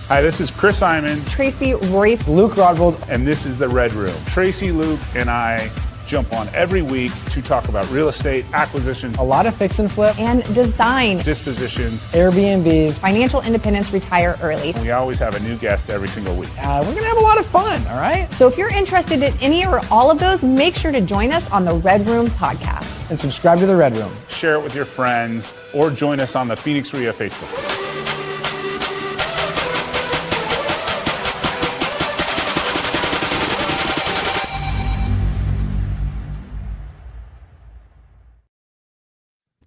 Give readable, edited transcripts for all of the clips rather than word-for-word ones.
Hi, this is Chris Simon, Tracy Royce, Luke Rodvold, and this is the Red Room. Tracy, Luke, and I jump on every week to talk about real estate, acquisition, a lot of fix and flip, and design, dispositions, Airbnbs, financial independence, retire early. We always have a new guest every single week. We're going to have a lot of fun, all right? So if you're interested in any or all of those, make sure to join us on the Red Room podcast. And subscribe to the Red Room. Share it with your friends or join us on the Phoenix RIA Facebook.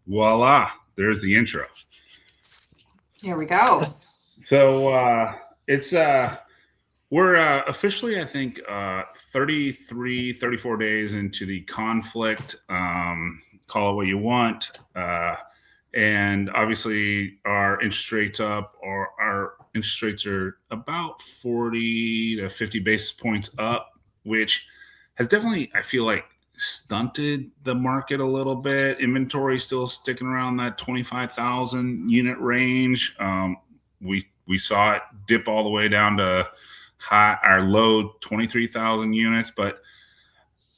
Voila, there's the intro. Here we go. So we're officially, I think, 33, 34 days into the conflict. Call it what you want. And obviously our interest rates up, or our interest rates are about 40 to 50 basis points up, which has definitely, I feel like, stunted the market a little bit. Inventory still sticking around that 25,000 unit range. We saw it dip all the way down to our low 23,000 units. But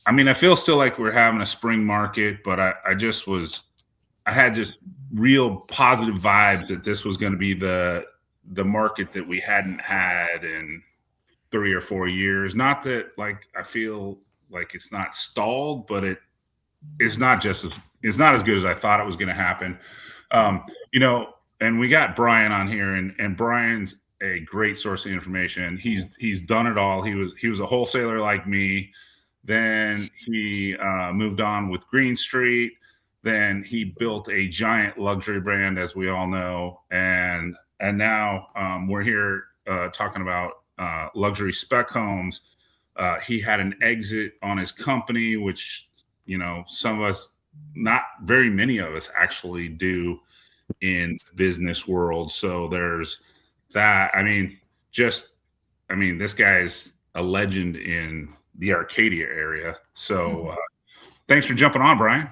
I mean, I feel still like we're having a spring market, but I had just real positive vibes that this was going to be the market that we hadn't had in 3 or 4 years. Not that, like, I feel like it's not stalled, but it's not as good as I thought it was going to happen. And we got Brian on here, and Brian's a great source of information. He's done it all. He was a wholesaler like me. Then he moved on with Green Street. Then he built a giant luxury brand, as we all know. And now we're here talking about luxury spec homes. He had an exit on his company, which, some of us, not very many of us actually do in the business world. So there's that. This guy is a legend in the Arcadia area. So thanks for jumping on, Brian.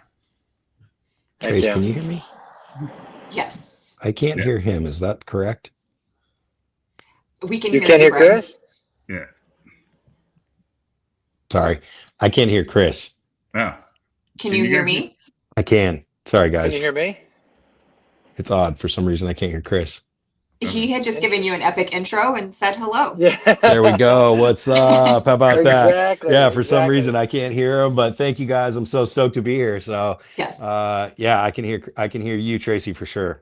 Trace, can you hear me? Yes. I can't hear him. Is that correct? We can You hear can't hear Brian. Chris? Yeah. Sorry. I can't hear Chris. Yeah. Can you hear me? I can. Sorry, Can guys. you hear me? It's odd. For some reason, I can't hear Chris. He had just given you an epic intro and said hello. Yeah. There we go. What's up? How about that? Exactly. Yeah, for some reason, I can't hear him, but thank you guys. I'm so stoked to be here. So, Yes. I can hear you, Tracy, for sure.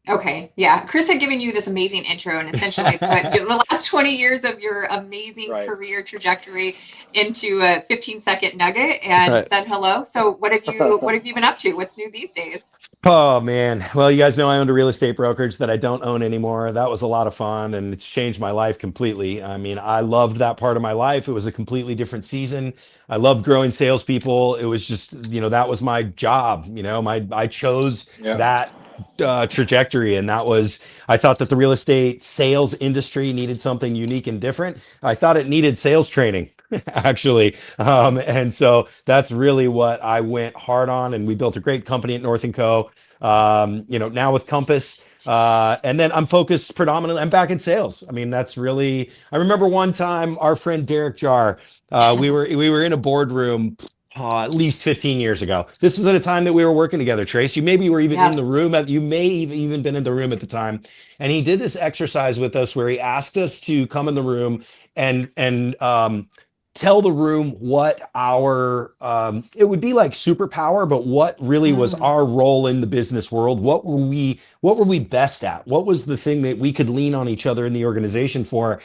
Okay. Yeah. Chris had given you this amazing intro and essentially put the last 20 years of your amazing career trajectory into a 15-second nugget and said hello. So what have you been up to? What's new these days? Oh, man. Well, you guys know I owned a real estate brokerage that I don't own anymore. That was a lot of fun, and it's changed my life completely. I mean, I loved that part of my life. It was a completely different season. I loved growing salespeople. It was just, that was my job. I chose that trajectory, and I thought that the real estate sales industry needed something unique and different. I thought it needed sales training, actually, and so that's really what I went hard on, and we built a great company at North & Co. Now with Compass, and then I'm focused predominantly, I'm back in sales. I mean, that's really, I remember one time our friend Derek Jar, we were in a boardroom at least 15 years ago. This is at a time that we were working together, Trace. You maybe were even in the room. You may have even been in the room at the time. And he did this exercise with us where he asked us to come in the room and tell the room what our, it would be like superpower, but what really was our role in the business world. What were we best at? What was the thing that we could lean on each other in the organization for?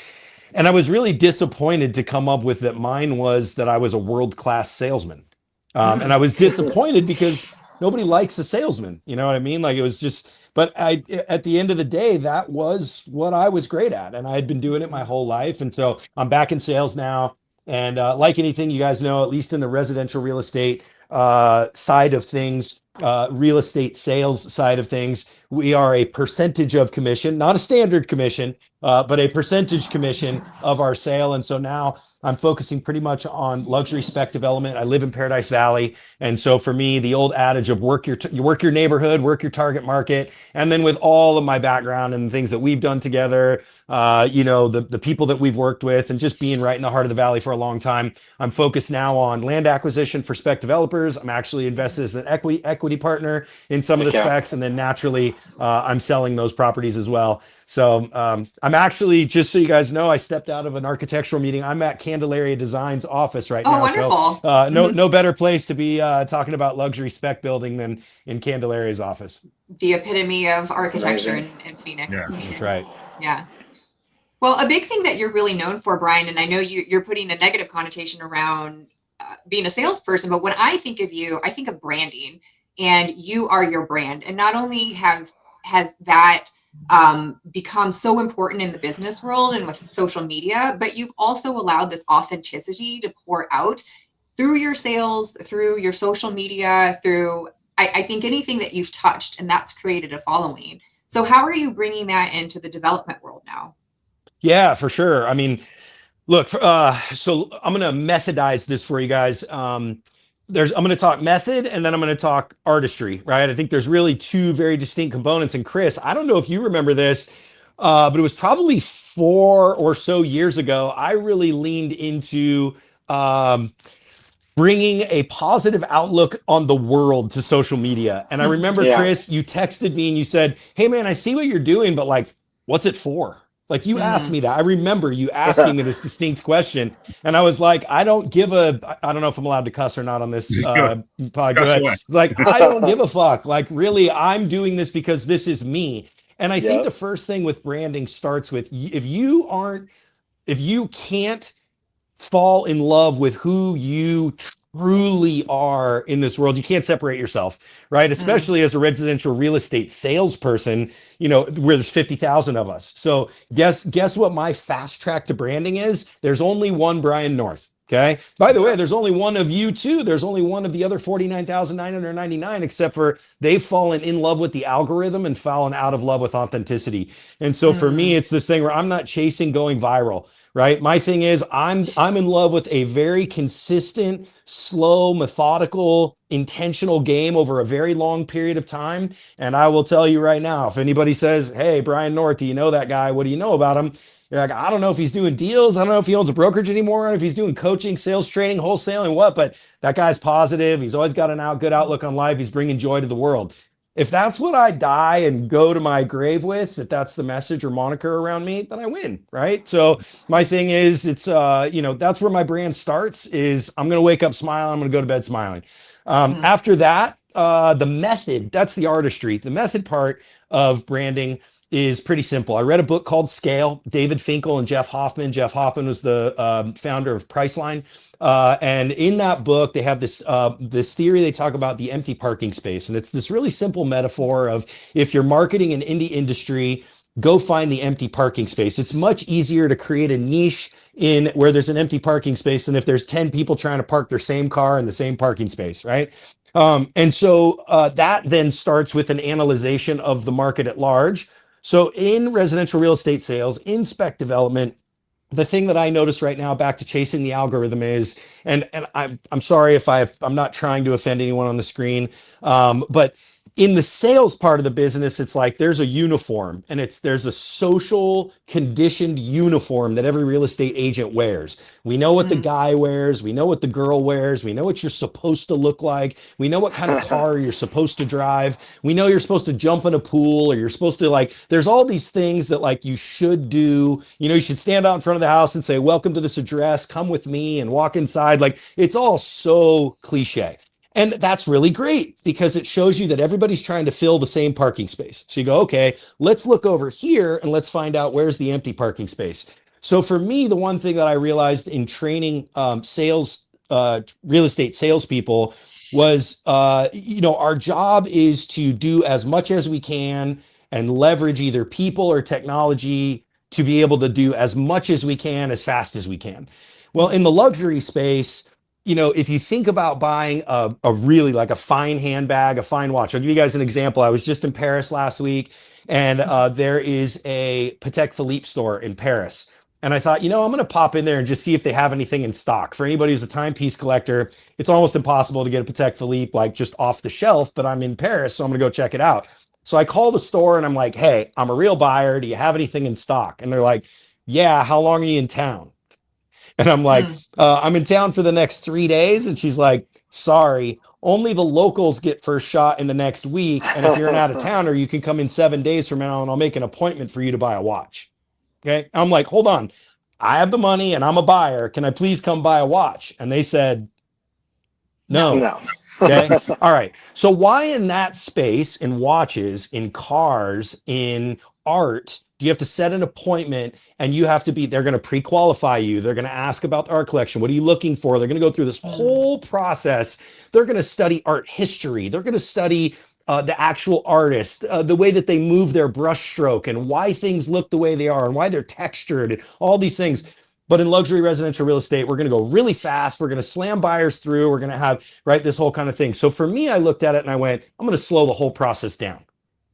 And I was really disappointed to come up with that mine was that I was a world-class salesman. And I was disappointed because nobody likes a salesman. You know what I mean? Like, it was just, but at the end of the day, that was what I was great at. And I had been doing it my whole life. And so I'm back in sales now. And like anything, you guys know, at least in the residential real estate side of things, real estate sales side of things, we are a percentage of commission, not a standard commission, but a percentage commission of our sale. And so now I'm focusing pretty much on luxury spec development. I live in Paradise Valley. And so for me, the old adage of you work your neighborhood, work your target market. And then with all of my background and the things that we've done together, the people that we've worked with, and just being right in the heart of the valley for a long time, I'm focused now on land acquisition for spec developers. I'm actually invested as an equity partner in some of the specs, and then naturally I'm selling those properties as well. So I'm actually, just so you guys know, I stepped out of an architectural meeting. I'm at Candelaria Design's office right now. Wonderful. So no better place to be talking about luxury spec building than in Candelaria's office. The epitome of architecture in Phoenix. Yeah, that's right. Yeah. Well, a big thing that you're really known for, Brian, and I know you're putting a negative connotation around being a salesperson, but when I think of you, I think of branding, and you are your brand. And not only has that become so important in the business world and with social media, but you've also allowed this authenticity to pour out through your sales, through your social media, through, I think, anything that you've touched, and that's created a following. So how are you bringing that into the development world now? Yeah, for sure. I mean, look, so I'm going to methodize this for you guys. I'm going to talk method, and then I'm going to talk artistry, right? I think there's really two very distinct components. And Chris, I don't know if you remember this, but it was probably 4 or so years ago, I really leaned into bringing a positive outlook on the world to social media. And I remember, Chris, you texted me and you said, "Hey man, I see what you're doing, but like, what's it for?" Like, you asked me that. I remember you asking me this distinct question. And I was like, I don't know if I'm allowed to cuss or not on this pod. Like, I don't give a fuck. Like, really, I'm doing this because this is me. And I think the first thing with branding starts with, if you can't fall in love with who you truly are in this world, you can't separate yourself, right? Especially as a residential real estate salesperson, where there's 50,000 of us. So guess what my fast track to branding is? There's only one Brian North. Okay. By the way, there's only one of you too. There's only one of the other 49,999, except for they've fallen in love with the algorithm and fallen out of love with authenticity. And so for me, it's this thing where I'm not chasing going viral. Right. My thing is I'm in love with a very consistent, slow, methodical, intentional game over a very long period of time. And I will tell you right now, if anybody says, "Hey, Brian North, do you know that guy? What do you know about him?" You're like, "I don't know if he's doing deals. I don't know if he owns a brokerage anymore. I don't know if he's doing coaching, sales training, wholesaling, what, but that guy's positive. He's always got good outlook on life. He's bringing joy to the world." If that's what I die and go to my grave with, if that's the message or moniker around me, then I win, right? So my thing is, it's, that's where my brand starts, is I'm going to wake up smiling. I'm going to go to bed smiling. After that, the method, that's the artistry. The method part of branding is pretty simple. I read a book called Scale, David Finkel and Jeff Hoffman. Jeff Hoffman was the founder of Priceline. And in that book, they have this theory. They talk about the empty parking space. And it's this really simple metaphor of, if you're marketing an indie industry, go find the empty parking space. It's much easier to create a niche in where there's an empty parking space than if there's 10 people trying to park their same car in the same parking space, right? And so that then starts with an analyzation of the market at large. So in residential real estate sales, in spec development, the thing that I notice right now, back to chasing the algorithm, is, and I'm sorry if I'm not trying to offend anyone on the screen, but in the sales part of the business, it's like there's a uniform, and there's a social conditioned uniform that every real estate agent wears. We know what the guy wears. We know what the girl wears. We know what you're supposed to look like. We know what kind of car you're supposed to drive. We know you're supposed to jump in a pool, or you're supposed to, like, there's all these things that, like, you should do. You should stand out in front of the house and say, "Welcome to this address, come with me," and walk inside. Like, it's all so cliche. And that's really great, because it shows you that everybody's trying to fill the same parking space. So you go, okay, let's look over here and let's find out where's the empty parking space. So for me, the one thing that I realized in training real estate salespeople was, our job is to do as much as we can and leverage either people or technology to be able to do as much as we can as fast as we can. Well, in the luxury space, if you think about buying a really, like, a fine handbag, a fine watch. I'll give you guys an example. I was just in Paris last week, and there is a Patek Philippe store in Paris. And I thought, I'm going to pop in there and just see if they have anything in stock. For anybody who's a timepiece collector, it's almost impossible to get a Patek Philippe like just off the shelf, but I'm in Paris, so I'm going to go check it out. So I call the store and I'm like, hey, I'm a real buyer. Do you have anything in stock? And they're like, yeah, how long are you in town? And I'm like, I'm in town for the next 3 days. And she's like, sorry, only the locals get first shot in the next week. And if you're an out of towner, you can come in 7 days from now and I'll make an appointment for you to buy a watch. Okay. I'm like, hold on. I have the money and I'm a buyer. Can I please come buy a watch? And they said, no. Okay. All right. So why in that space, in watches, in cars, in art, do you have to set an appointment and they're going to pre-qualify you. They're going to ask about the art collection. What are you looking for? They're going to go through this whole process. They're going to study art history. They're going to study the actual artist, the way that they move their brush stroke and why things look the way they are and why they're textured and all these things. But in luxury residential real estate, we're going to go really fast. We're going to slam buyers through. We're going to have, this whole kind of thing. So for me, I looked at it and I went, I'm going to slow the whole process down.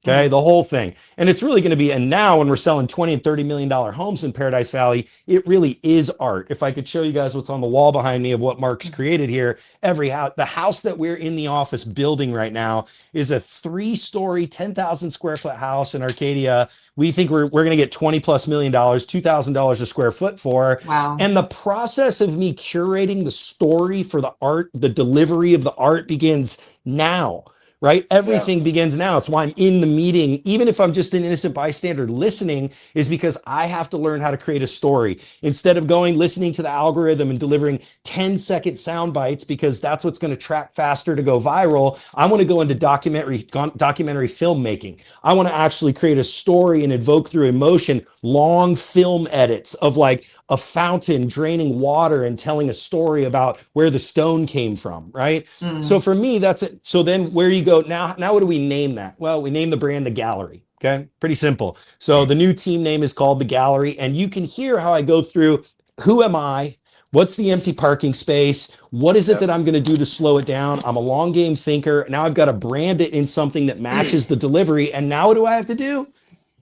Okay, the whole thing. And it's really going to be, and now when we're selling $20 and $30 million homes in Paradise Valley, it really is art. If I could show you guys what's on the wall behind me of what Mark's created here, the house that we're in the office building right now is a 3-story, 10,000 square foot house in Arcadia. We think we're going to get $20+ million, $2,000 a square foot for. Wow. And the process of me curating the story for the art, the delivery of the art begins now. Right? Everything begins now. It's why I'm in the meeting. Even if I'm just an innocent bystander listening, is because I have to learn how to create a story instead of listening to the algorithm and delivering 10-second sound bites, because that's what's going to track faster to go viral. I want to go into documentary filmmaking. I want to actually create a story and evoke through emotion long film edits of like a fountain draining water and telling a story about where the stone came from, right? So for me, that's it. So then where you go now, what do we name that? Well, we name the brand The Gallery. Okay, pretty simple. So the new team name is called The Gallery, and you can hear how I go through, who am I? What's the empty parking space? What is it that I'm going to do to slow it down? I'm a long game thinker. Now I've got to brand it in something that matches the delivery. And now what do I have to do?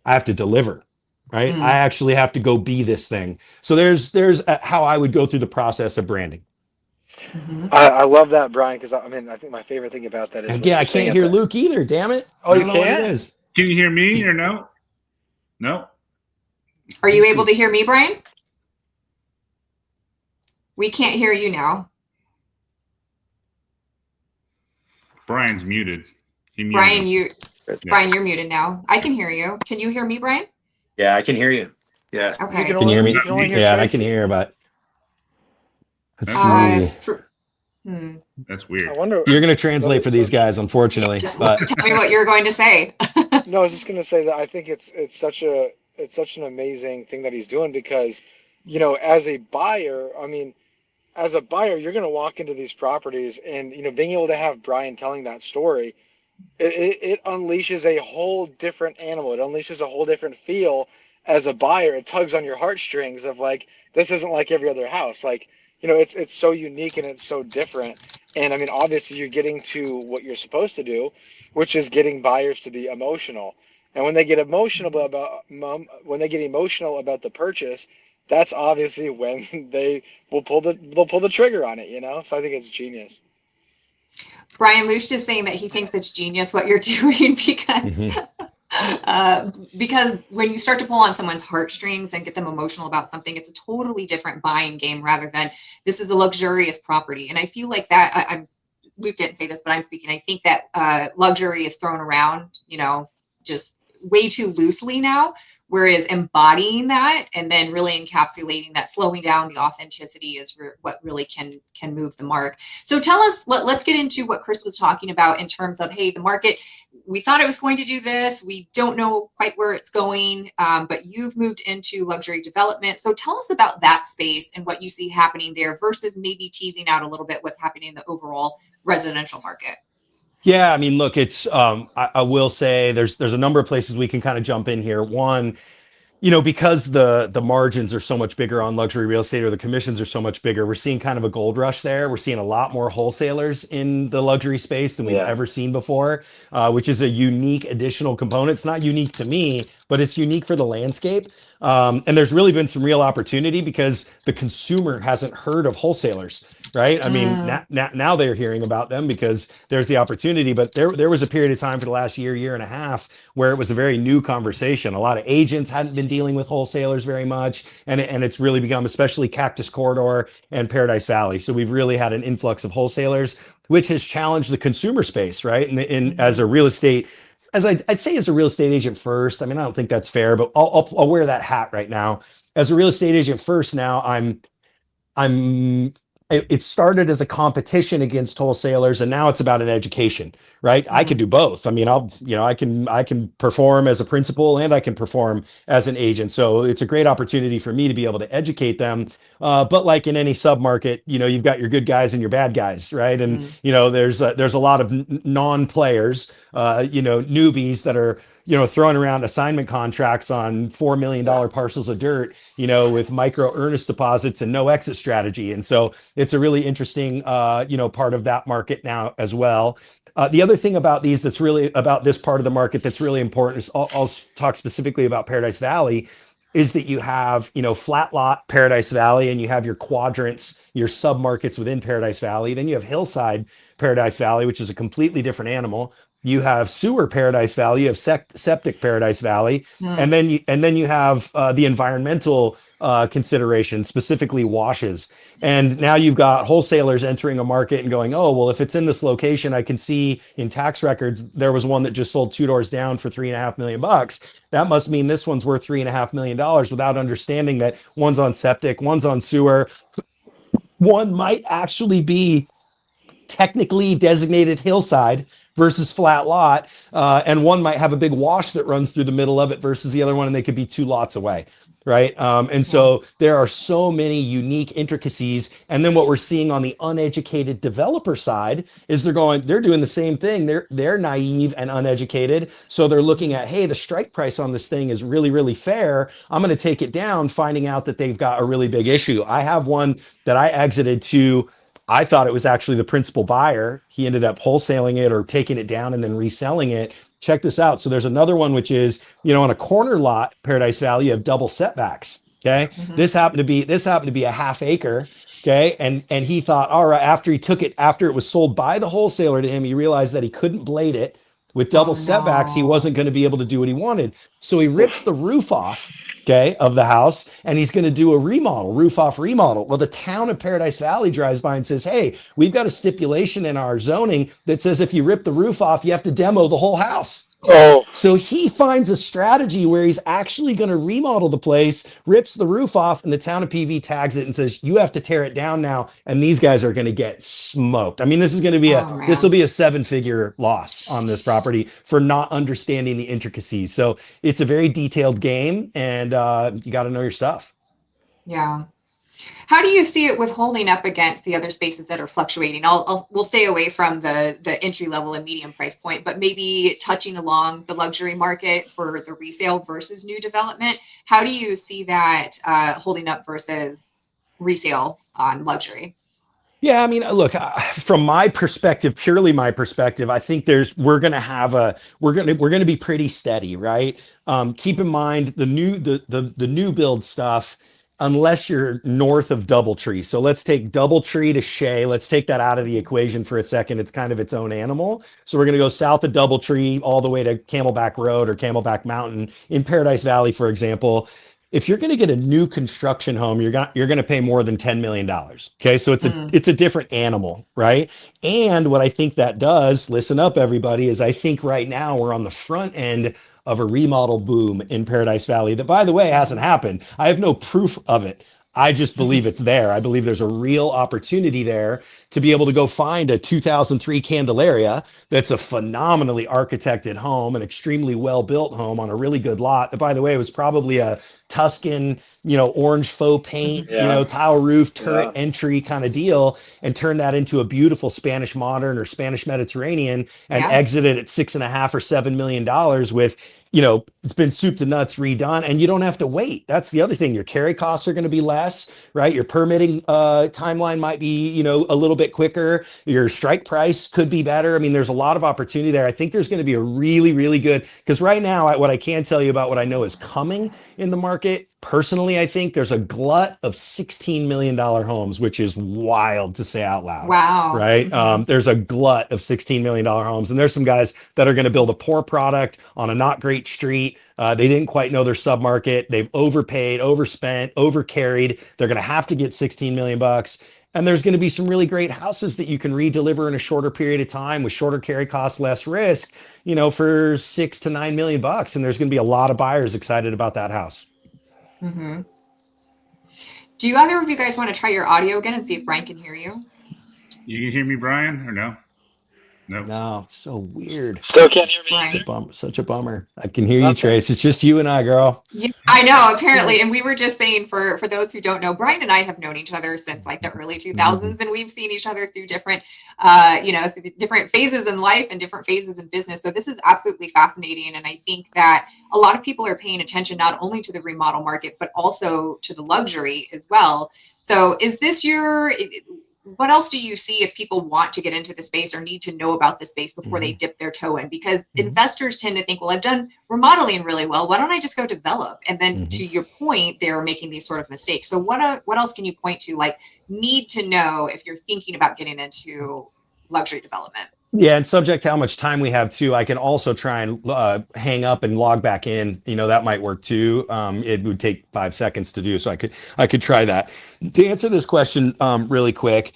I have to deliver. Right? I actually have to go be this thing. So there's how I would go through the process of branding. I love that, Brian, because I think my favorite thing about that is I can't hear Luke either. Damn it! Oh, you can't? Can you hear me or no? No. Are you able to hear me, Brian? We can't hear you now. Brian's muted. Brian, you're muted now. I can hear you. Can you hear me, Brian? Yeah, I can hear you. Yeah. Okay. Can you hear me? Yeah, I can hear, but let's see. That's weird. I wonder. You're going to translate for these guys, unfortunately. But tell me what you're going to say. No, I was just going to say that I think it's such an amazing thing that he's doing, because, as a buyer, you're going to walk into these properties and, being able to have Brian telling that story, it unleashes a whole different animal. It unleashes a whole different feel as a buyer. It tugs on your heartstrings of like, this isn't like every other house. Like, it's so unique and it's so different. And obviously you're getting to what you're supposed to do, which is getting buyers to be emotional. And when they get emotional about the purchase, that's obviously when they'll pull the trigger on it, So I think it's genius. Brian Luce is saying that he thinks it's genius what you're doing because when you start to pull on someone's heartstrings and get them emotional about something, it's a totally different buying game rather than this is a luxurious property. And I feel like that Luke didn't say this, but I'm speaking. I think that luxury is thrown around, just way too loosely now. Whereas embodying that and then really encapsulating that, slowing down the authenticity is what really can move the mark. So tell us, let's get into what Chris was talking about in terms of, hey, the market, we thought it was going to do this. We don't know quite where it's going, but you've moved into luxury development. So tell us about that space and what you see happening there versus maybe teasing out a little bit what's happening in the overall residential market. Yeah, look, it's I will say there's a number of places we can kind of jump in here. One, because the margins are so much bigger on luxury real estate, or the commissions are so much bigger, we're seeing kind of a gold rush there. We're seeing a lot more wholesalers in the luxury space than we've ever seen before, which is a unique additional component. It's not unique to me, but it's unique for the landscape. And there's really been some real opportunity because the consumer hasn't heard of wholesalers. Right. I mean, now they're hearing about them because there's the opportunity. But there was a period of time for the last year and a half where it was a very new conversation. A lot of agents hadn't been dealing with wholesalers very much. And it's really become, especially Cactus Corridor and Paradise Valley. So we've really had an influx of wholesalers, which has challenged the consumer space. Right. And as a real estate, I'd say as a real estate agent first, I mean, I don't think that's fair, but I'll wear that hat right now. As a real estate agent first now, it started as a competition against wholesalers, and now it's about an education, right? I can do both. I mean, I can perform as a principal and I can perform as an agent. So it's a great opportunity for me to be able to educate them. But like in any submarket, you've got your good guys and your bad guys, right? And there's a lot of non-players, newbies that are throwing around assignment contracts on $4 million parcels of dirt, with micro earnest deposits and no exit strategy. And so it's a really interesting, part of that market now as well. The other thing about that's really about this part of the market that's really important is I'll talk specifically about Paradise Valley, is that you have, flat lot Paradise Valley, and you have your quadrants, your submarkets within Paradise Valley. Then you have hillside Paradise Valley, which is a completely different animal. You have sewer Paradise Valley, you have septic Paradise Valley, and then you have the environmental consideration, specifically washes. And now you've got wholesalers entering a market and going, oh, well, if it's in this location, I can see in tax records there was one that just sold 2 doors down for $3.5 million. That must mean this one's worth $3.5 million, without understanding that one's on septic, one's on sewer. One might actually be technically designated hillside versus flat lot, and one might have a big wash that runs through the middle of it versus the other one, and they could be 2 lots away, right? And so there are so many unique intricacies. And then what we're seeing on the uneducated developer side is they're doing the same thing. They're naive and uneducated, so they're looking at, hey, the strike price on this thing is really, really fair. I'm going to take it down, finding out that they've got a really big issue. I have one that I exited to. I thought it was actually the principal buyer. He ended up wholesaling it or taking it down and then reselling it. Check this out. So there's another one, which is, on a corner lot, Paradise Valley, you have double setbacks. Okay. This happened to be a half acre. Okay. And he thought, all right, after it was sold by the wholesaler to him, he realized that he couldn't blade it with double setbacks. He wasn't going to be able to do what he wanted. So he rips the roof off, of the house, and he's going to do a roof off remodel. Well, the town of Paradise Valley drives by and says, hey, we've got a stipulation in our zoning that says if you rip the roof off, you have to demo the whole house. Oh, So he finds a strategy where he's actually going to remodel the place, rips the roof off, and the town of PV tags it and says, you have to tear it down now. And these guys are going to get smoked. I mean, this will be a 7-figure loss on this property for not understanding the intricacies. So it's a very detailed game, and you got to know your stuff. Yeah. How do you see it with holding up against the other spaces that are fluctuating? We'll stay away from the entry level and medium price point, but maybe touching along the luxury market for the resale versus new development. How do you see that holding up versus resale on luxury? Yeah, I mean, look, from my perspective, purely my perspective, I think we're going to be pretty steady, right? Keep in mind the new build stuff, unless you're north of Doubletree. So let's take Doubletree to Shea. Let's take that out of the equation for a second. It's kind of its own animal. So we're going to go south of Doubletree all the way to Camelback Road or Camelback Mountain in Paradise Valley, for example. If you're going to get a new construction home, you're going to pay more than $10 million. Okay. So it's a different animal, right? And what I think that does, listen up, everybody, is I think right now we're on the front end of a remodel boom in Paradise Valley that, by the way, hasn't happened. I have no proof of it. I just believe it's there. I believe there's a real opportunity there to be able to go find a 2003 Candelaria that's a phenomenally architected home, an extremely well-built home on a really good lot. That, by the way, was probably a Tuscan, orange faux paint, tile roof, turret entry kind of deal, and turn that into a beautiful Spanish modern or Spanish Mediterranean and exit it at $6.5 or $7 million with it's been soup to nuts redone, and you don't have to wait. That's the other thing. Your carry costs are going to be less, right? Your permitting timeline might be, a little bit quicker. Your strike price could be better. I mean, there's a lot of opportunity there. I think there's going to be a really, really good, because right now, what I can tell you about what I know is coming in the market, personally, I think there's a glut of $16 million homes, which is wild to say out loud. Wow. Right? There's a glut of $16 million homes, and there's some guys that are going to build a poor product on a not great street. They didn't quite know their submarket. They've overpaid, overspent, overcarried. They're going to have to get 16 million bucks. And there's going to be some really great houses that you can redeliver in a shorter period of time with shorter carry costs, less risk, for 6 to 9 million bucks. And there's going to be a lot of buyers excited about that house. Mm-hmm. Do you either of you guys want to try your audio again and see if Brian can hear you? You can hear me, Brian, or no? Nope. No, it's so weird. Still can't hear me. Such a bummer. I can hear you, Trace. It's just you and I, girl. Yeah, I know, apparently. And we were just saying, for those who don't know, Brian and I have known each other since like the early 2000s, and we've seen each other through different, different phases in life and different phases in business. So this is absolutely fascinating. And I think that a lot of people are paying attention not only to the remodel market, but also to the luxury as well. So is this what else do you see if people want to get into the space or need to know about the space before they dip their toe in? Because investors tend to think, well, I've done remodeling really well. Why don't I just go develop? And then to your point, they're making these sort of mistakes. So what else can you point to, like, need to know if you're thinking about getting into luxury development? Yeah, and subject to how much time we have too, I can also try and hang up and log back in. That might work too. It would take 5 seconds to do, so I could try that. To answer this question really quick,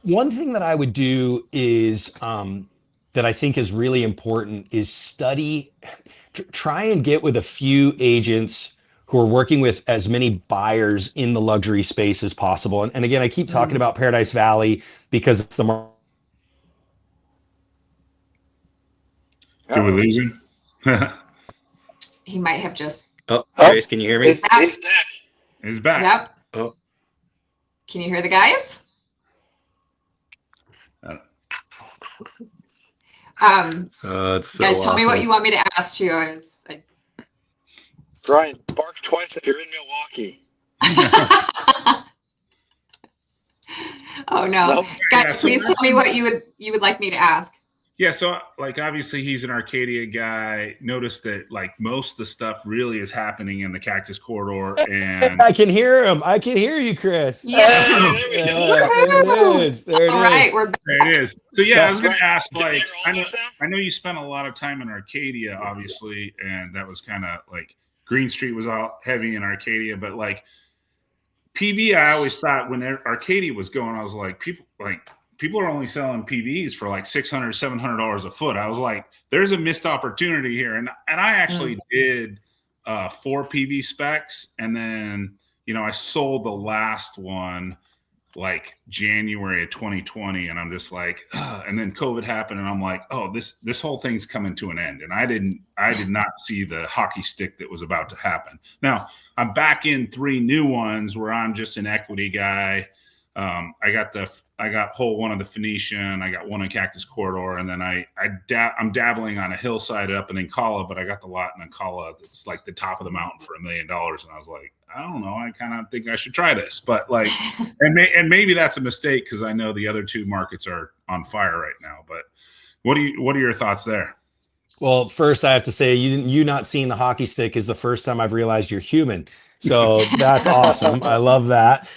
one thing that I would do is that I think is really important is try and get with a few agents who are working with as many buyers in the luxury space as possible. And again, I keep talking about Paradise Valley because it's the market. Did we lose him? He might have just. Oh, Grace, can you hear me? He's back. He's back. Yep. Oh. Can you hear the guys? It's so guys, tell me what awesome. you want me to ask you. Brian, bark twice if you're in Milwaukee. Oh no, guys! Please tell me what you would like me to ask. Yeah, so like obviously he's an Arcadia guy. Notice that like most of the stuff really is happening in the Cactus Corridor, and I can hear him. I can hear you, Chris. Yeah. There it is. There it All is. right, we're back. there it is. So yeah, I was That's gonna right. ask, Can you like, hear all I know, this now? I know you spent a lot of time in Arcadia, obviously, and that was kind of like Green Street was all heavy in Arcadia, but like PV, I always thought when Arcadia was going, I was like, people are only selling PVs for like $600, $700 a foot. I was like, there's a missed opportunity here. And I actually did 4 PV specs. And then, I sold the last one like January of 2020. And I'm just like, and then COVID happened. And I'm like, oh, this whole thing's coming to an end. And I did not see the hockey stick that was about to happen. Now I'm back in 3 new ones where I'm just an equity guy. I got whole one of the Phoenician, I got one in Cactus Corridor, and then I'm dabbling on a hillside up in Incala, but I got the lot in Incala that's like the top of the mountain for $1 million, and I was like, I don't know, I kind of think I should try this, but like, and maybe that's a mistake because I know the other 2 markets are on fire right now. But what are your thoughts there? Well, first I have to say you not seeing the hockey stick is the first time I've realized you're human. So that's awesome. I love that.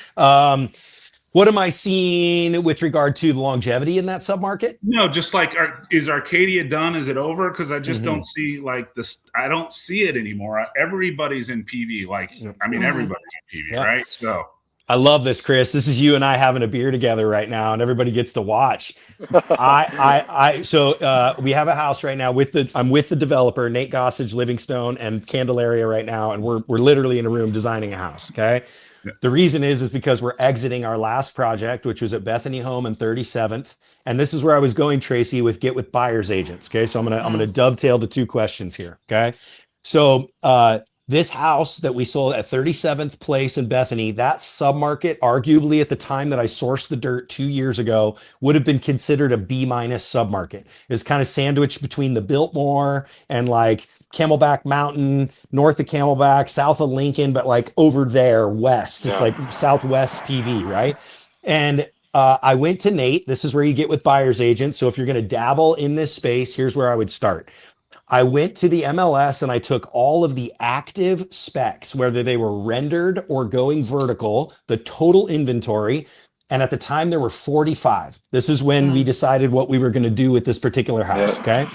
What am I seeing with regard to the longevity in that submarket? No, just like, is Arcadia done? Is it over? Because I just don't see like this. I don't see it anymore. Everybody's in PV. Like, I mean, everybody's in PV, right? So I love this, Chris. This is you and I having a beer together right now, and everybody gets to watch. So we have a house right now I'm with the developer, Nate Gossage, Livingstone, and Candelaria right now, and we're literally in a room designing a house. Okay. The reason is because we're exiting our last project, which was at Bethany Home and 37th. And this is where I was going, Tracy, with get with buyers agents. Okay. So I'm gonna dovetail the 2 questions here. Okay. So This house that we sold at 37th Place in Bethany, that submarket, arguably at the time that I sourced the dirt 2 years ago, would have been considered a B minus submarket. It's kind of sandwiched between the Biltmore and like Camelback Mountain, north of Camelback, south of Lincoln, but like over there west. It's like Southwest PV, right? And I went to Nate. This is where you get with buyer's agents. So if you're going to dabble in this space, here's where I would start. I went to the MLS and I took all of the active specs, whether they were rendered or going vertical, the total inventory. And at the time there were 45. This is when we decided what we were going to do with this particular house. Okay.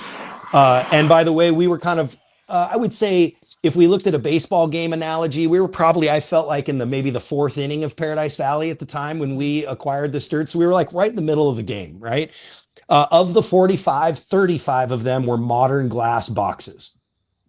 And by the way, we were kind of, I would say, if we looked at a baseball game analogy, we were probably, I felt like in maybe the fourth inning of Paradise Valley at the time when we acquired this dirt. So we were like right in the middle of the game, right? Of the 45, 35 of them were modern glass boxes.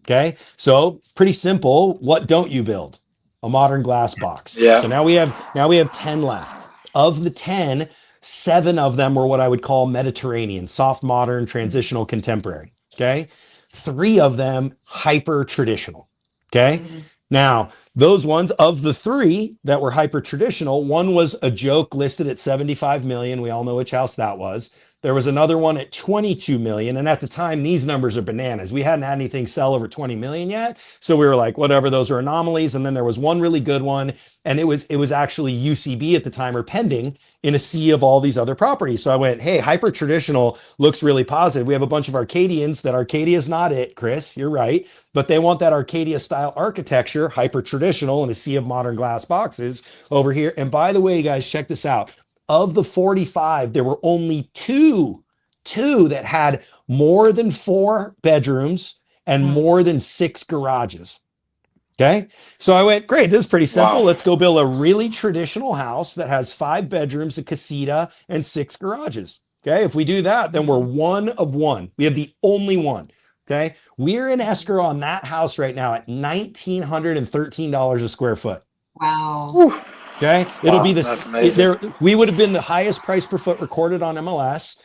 Okay. So pretty simple. What don't you build? A modern glass box. Yeah. So now we have 10 left. Of the 10, 7 of them were what I would call Mediterranean, soft, modern, transitional, contemporary. Okay. 3 of them hyper traditional. Okay. Now, those ones, of the 3 that were hyper traditional, one was a joke listed at 75 million. We all know which house that was. There was another one at 22 million. And at the time, these numbers are bananas. We hadn't had anything sell over 20 million yet. So we were like, whatever, those are anomalies. And then there was one really good one. And it was actually UCB at the time, or pending, in a sea of all these other properties. So I went, hey, hyper traditional looks really positive. We have a bunch of Arcadians that Arcadia's not it, Chris, you're right. But they want that Arcadia style architecture, hyper traditional in a sea of modern glass boxes over here. And by the way, you guys, check this out. Of the 45, there were only two that had more than 4 bedrooms and more than 6 garages. Okay. So I went, great. This is pretty simple. Wow. Let's go build a really traditional house that has 5 bedrooms, a casita, and 6 garages. Okay. If we do that, then we're one of one. We have the only one. Okay. We're in escrow on that house right now at $1,913 a square foot. Wow. Whew. Okay. It'll be That's amazing. we would have been the highest price per foot recorded on MLS,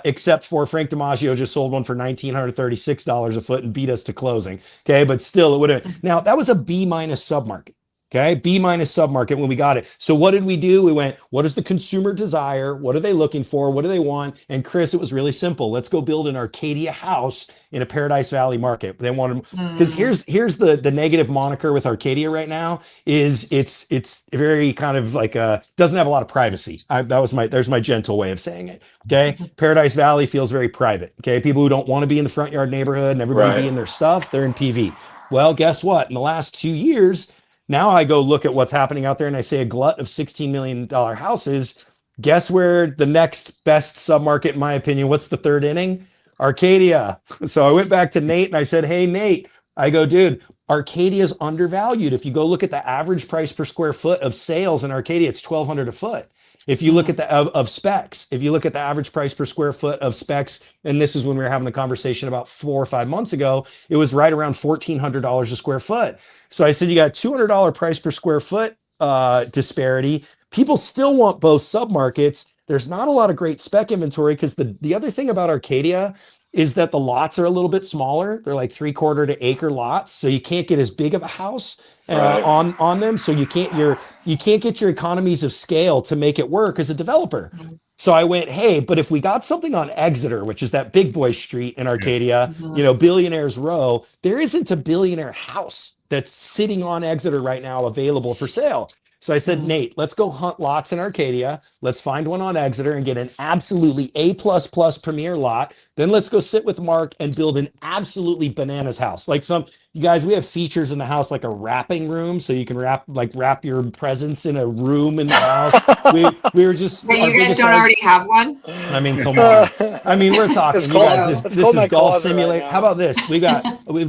except for Frank DiMaggio just sold one for $1,936 a foot and beat us to closing. Okay. But still, it would have, now that was a B minus submarket. Okay. B minus submarket when we got it. So what did we do? We went, what is the consumer desire? What are they looking for? What do they want? And Chris, it was really simple. Let's go build an Arcadia house in a Paradise Valley market. They wanted, because here's the negative moniker with Arcadia right now is it's very kind of like doesn't have a lot of privacy. There's my gentle way of saying it. Okay. Paradise Valley feels very private. Okay. People who don't want to be in the front yard neighborhood and everybody be in their stuff, they're in PV. Well, guess what? In the last 2 years, now I go look at what's happening out there and I say a glut of $16 million houses. Guess where the next best submarket, in my opinion, what's the third inning? Arcadia. So I went back to Nate and I said, hey, Nate, I go, dude, Arcadia is undervalued. If you go look at the average price per square foot of sales in Arcadia, it's $1,200 a foot. If you look at of specs, if you look at the average price per square foot of specs, and this is when we were having the conversation about 4 or 5 months ago, it was right around $1,400 a square foot. So I said, you got $200 price per square foot disparity. People still want both submarkets. There's not a lot of great spec inventory because the other thing about Arcadia is that the lots are a little bit smaller. They're like 3/4 to acre lots. So you can't get as big of a house on them. So you can't get your economies of scale to make it work as a developer. So I went, hey, but if we got something on Exeter, which is that big boy street in Arcadia, Billionaires Row, there isn't a billionaire house that's sitting on Exeter right now available for sale. So I said, Nate, let's go hunt lots in Arcadia. Let's find one on Exeter and get an absolutely A++ premier lot. Then let's go sit with Mark and build an absolutely bananas house. Like you guys, we have features in the house, like a wrapping room. So you can wrap your presents in a room in the house. we were just. But you guys don't already have one? I mean, come on. I mean, we're talking. You guys, this is golf simulator. Right. How about this? We've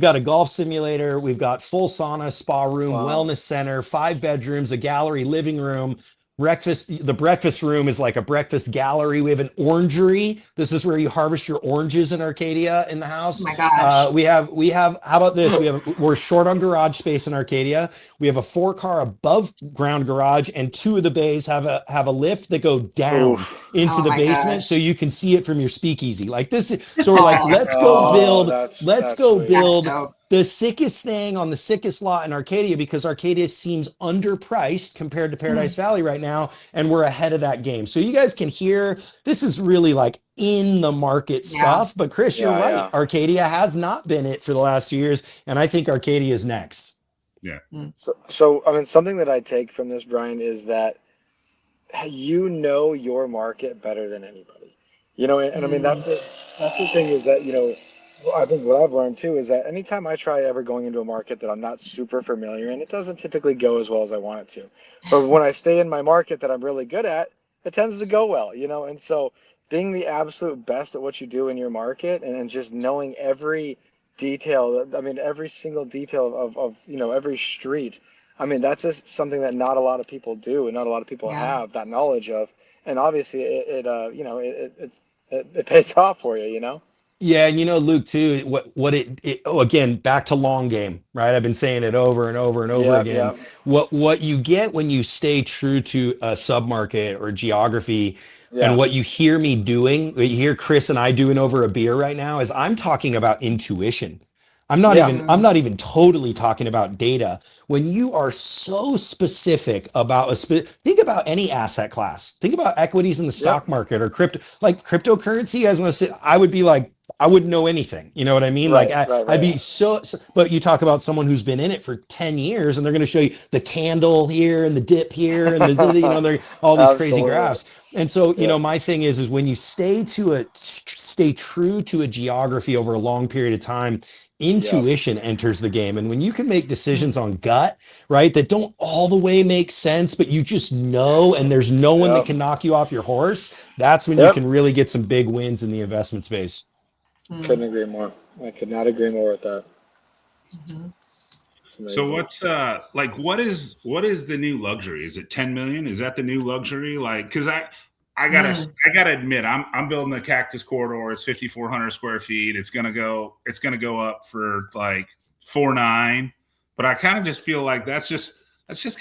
got a golf simulator. We've got full sauna, spa room, wellness center, 5 bedrooms, a gallery, living room. The breakfast room is like a breakfast gallery. We have an orangery. This is where you harvest your oranges in Arcadia in the house. Oh my gosh. We have, how about this? We're short on garage space in Arcadia. We have a 4-car above ground garage and 2 of the bays have a lift that go down into the basement. Gosh. So you can see it from your speakeasy. Like this. So we're like, let's go build the sickest thing on the sickest lot in Arcadia, because Arcadia seems underpriced compared to Paradise Valley right now, and we're ahead of that game. So you guys can hear this is really like in the market stuff. But Chris, you're right. Arcadia has not been it for the last 2 years, and I think Arcadia is next. Yeah. So I mean, something that I take from this, Brian, is that you know your market better than anybody. You know, and I mean that's the thing is that, you know, I think what I've learned too is that anytime I try ever going into a market that I'm not super familiar in, it doesn't typically go as well as I want it to. But when I stay in my market that I'm really good at, it tends to go well, you know. And so being the absolute best at what you do in your market and just knowing every detail, I mean, every single detail of you know, every street. I mean, that's just something that not a lot of people do and not a lot of people have that knowledge of. And obviously you know, it pays off for you, you know? Yeah, and you know, Luke, too, what again, back to long game, right? I've been saying it over and over and over again. What you get when you stay true to a submarket or geography, and what you hear me doing, what you hear Chris and I doing over a beer right now, is I'm talking about intuition. I'm not even totally talking about data. When you are so specific about think about any asset class. Think about equities in the stock market or crypto, like cryptocurrency. You guys want to say, I would be like, I wouldn't know anything. You know what I mean? I'd be so, but you talk about someone who's been in it for 10 years and they're going to show you the candle here and the dip here and the, you know, they're all these crazy graphs. And so, you know, my thing is when you stay true to a geography over a long period of time, intuition enters the game. And when you can make decisions on gut, right, that don't all the way make sense, but you just know, and there's no one that can knock you off your horse, that's when you can really get some big wins in the investment space. Couldn't agree more. I could not agree more with that. So what's like what is the new luxury? Is it 10 million? Is that the new luxury? Like, because I gotta admit, I'm building a cactus corridor. It's 5,400 square feet. It's gonna go up for like 4.9. But I kind of just feel like that's just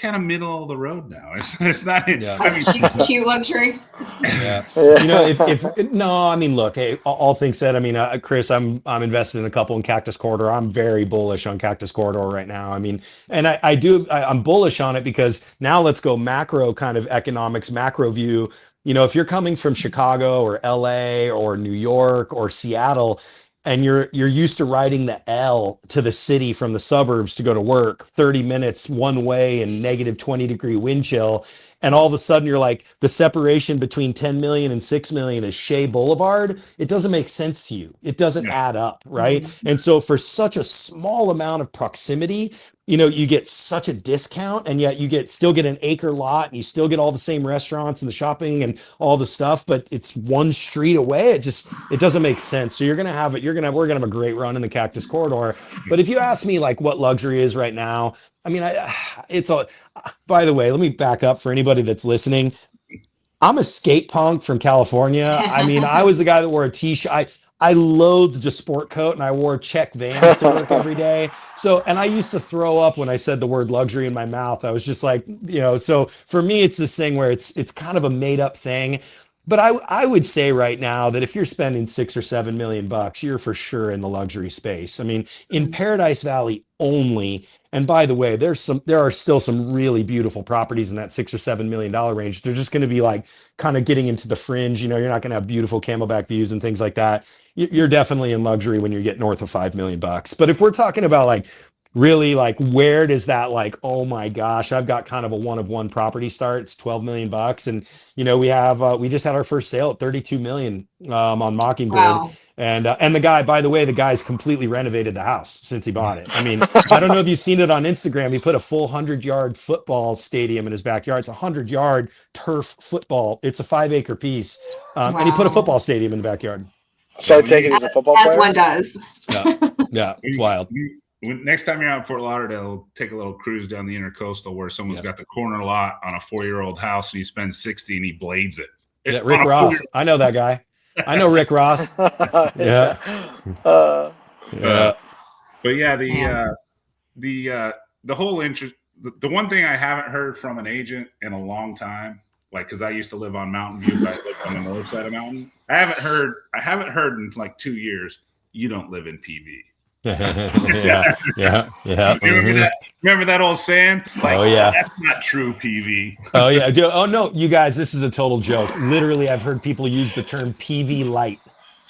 kind of middle of the road now. It's not. I mean, cute luxury. You know, if no, I mean, look, hey, all things said, I mean, Chris, I'm invested in a couple in Cactus Corridor. I'm very bullish on Cactus Corridor right now. I mean, and I'm bullish on it because now let's go macro kind of economics, macro view. You know, if you're coming from Chicago or LA or New York or Seattle, and you're used to riding the L to the city from the suburbs to go to work, 30 minutes one way and negative 20-degree wind chill, and all of a sudden you're like, the separation between 10 million and 6 million is Shea Boulevard, it doesn't make sense to you. It doesn't add up, right? And so for such a small amount of proximity, you know, you get such a discount, and yet you still get an acre lot, and you still get all the same restaurants and the shopping and all the stuff, but it's one street away. It doesn't make sense. So we're gonna have a great run in the Cactus Corridor. But if you ask me like what luxury is right now, I mean, by the way, let me back up for anybody that's listening. I'm a skate punk from California. I mean, I was the guy that wore a t-shirt. I loathed a sport coat, and I wore check Vans to work every day. So, and I used to throw up when I said the word luxury in my mouth. I was just like, you know, so for me, it's this thing where it's kind of a made up thing. But I would say right now that if you're spending $6 or $7 million, you're for sure in the luxury space. I mean, in Paradise Valley only. And by the way, there are still some really beautiful properties in that $6 or $7 million range. They're just going to be like kind of getting into the fringe. You know, you're not going to have beautiful camelback views and things like that. You're definitely in luxury when you get north of $5 million. But if we're talking about like really like where does that like, oh my gosh, I've got kind of a one of one property start. It's $12 million. And, you know, we just had our first sale at 32 million on Mockingbird. Wow. And the guy, by the way, the guy's completely renovated the house since he bought it. I mean, I don't know if you've seen it on Instagram. He put a full 100-yard football stadium in his backyard. It's a 100-yard turf football. It's a 5-acre piece. And he put a football stadium in the backyard. So I take it he's a football player? As one does. Yeah, it's wild. Next time you're out in Fort Lauderdale, take a little cruise down the intercoastal where someone's got the corner lot on a 4-year-old house and he spends 60 and he blades it. Yeah, Rick Ross. I know that guy. I know Rick Ross. Yeah. But yeah, the whole interest. The one thing I haven't heard from an agent in a long time, like because I used to live on Mountain View, but I lived on the north side of Mountain. I haven't heard in like 2 years. You don't live in PV. Yeah, yeah, yeah. Remember that? Remember that old saying? Like, Oh yeah. that's not true, PV. Oh yeah. Oh no, you guys, this is a total joke. Literally, I've heard people use the term PV light.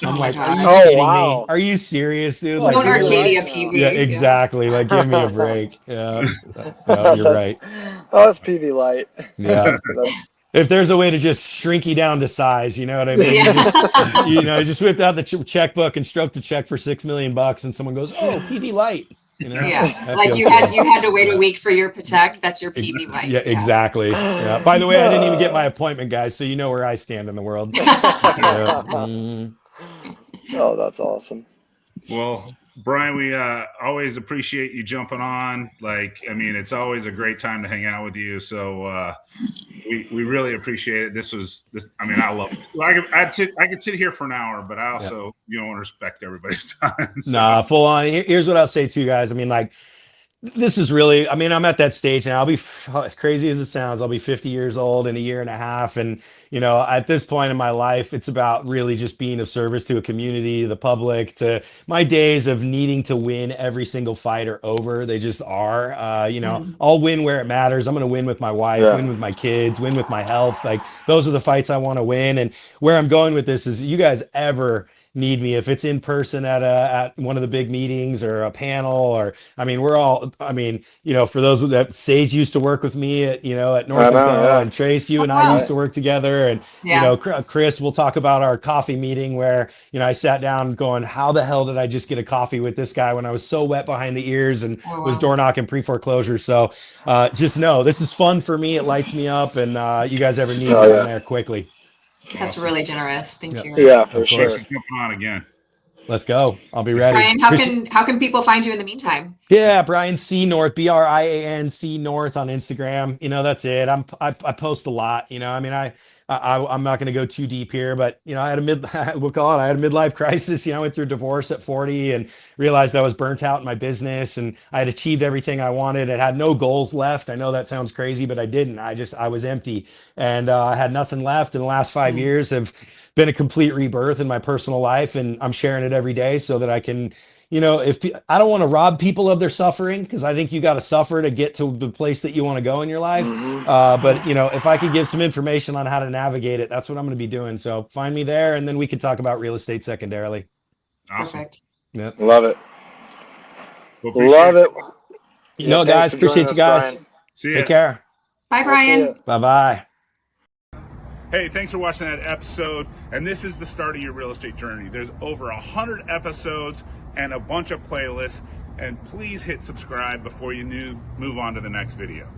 I'm Oh my like, are you God. Oh kidding me? wow. Are you serious, dude? Oh, Like, Don't PV really? Light Arcadia now. Yeah, PV. Yeah. exactly. Like, give me a break. Yeah, Oh, you're right. that's PV Light. Yeah. That's- If there's a way to just shrink you down to size, you know what I mean? Yeah. You just whipped out the checkbook and stroked the check for $6 million, and someone goes, "Oh, PV Light." You know? Yeah. That Like feels you had good. to wait Yeah. a week for your Protect. That's your PV light. Yeah, exactly. Yeah. By the way, I didn't even get my appointment, guys, so you know where I stand in the world. Yeah. Oh, that's awesome. Well, Brian, we always appreciate you jumping on. Like, I mean, it's always a great time to hang out with you. So we really appreciate it. This. I mean, I love it. I could sit here for an hour, but I also want to respect everybody's time. So. Nah, full on. Here's what I'll say to you guys. I mean, like, this is really, I mean, I'm at that stage now. As crazy as it sounds, I'll be 50 years old in a year and a half. And, at this point in my life, it's about really just being of service to a community, to the public, to my days of needing to win every single fight are over. They just are. I'll win where it matters. I'm going to win with my wife, win with my kids, win with my health. Like, those are the fights I want to win. And where I'm going with this is, you guys ever need me, if it's in person at one of the big meetings or a panel, or for those that Sage used to work with me at North and Trace, you and I used to work together, and Chris, we'll talk about our coffee meeting where I sat down going, how the hell did I just get a coffee with this guy when I was so wet behind the ears and was door knocking pre-foreclosure. So just know this is fun for me. It lights me up, and you guys ever need me in there quickly. That's really generous. Thank you. Yeah, for sure. Jumping on again. Let's go. I'll be ready. Brian, how can people find you in the meantime? Yeah, Brian C North, Brian C North on Instagram. That's it. I post a lot. I'm not going to go too deep here, but I had a midlife crisis. I went through divorce at 40 and realized I was burnt out in my business, and I had achieved everything I wanted. I had no goals left. I know that sounds crazy, but I didn't. I was empty, and I had nothing left. And the last 5 years have been a complete rebirth in my personal life, and I'm sharing it every day so that I can. I don't want to rob people of their suffering, because I think you got to suffer to get to the place that you want to go in your life. But if I could give some information on how to navigate it, that's what I'm going to be doing. So find me there, and then we can talk about real estate secondarily. Awesome. Perfect. Yep. Love it. Love it. Guys, appreciate you guys. Brian. See Take care. Bye, Brian. Bye-bye. Hey, thanks for watching that episode. And this is the start of your real estate journey. There's over 100 episodes and a bunch of playlists. And please hit subscribe before you move on to the next video.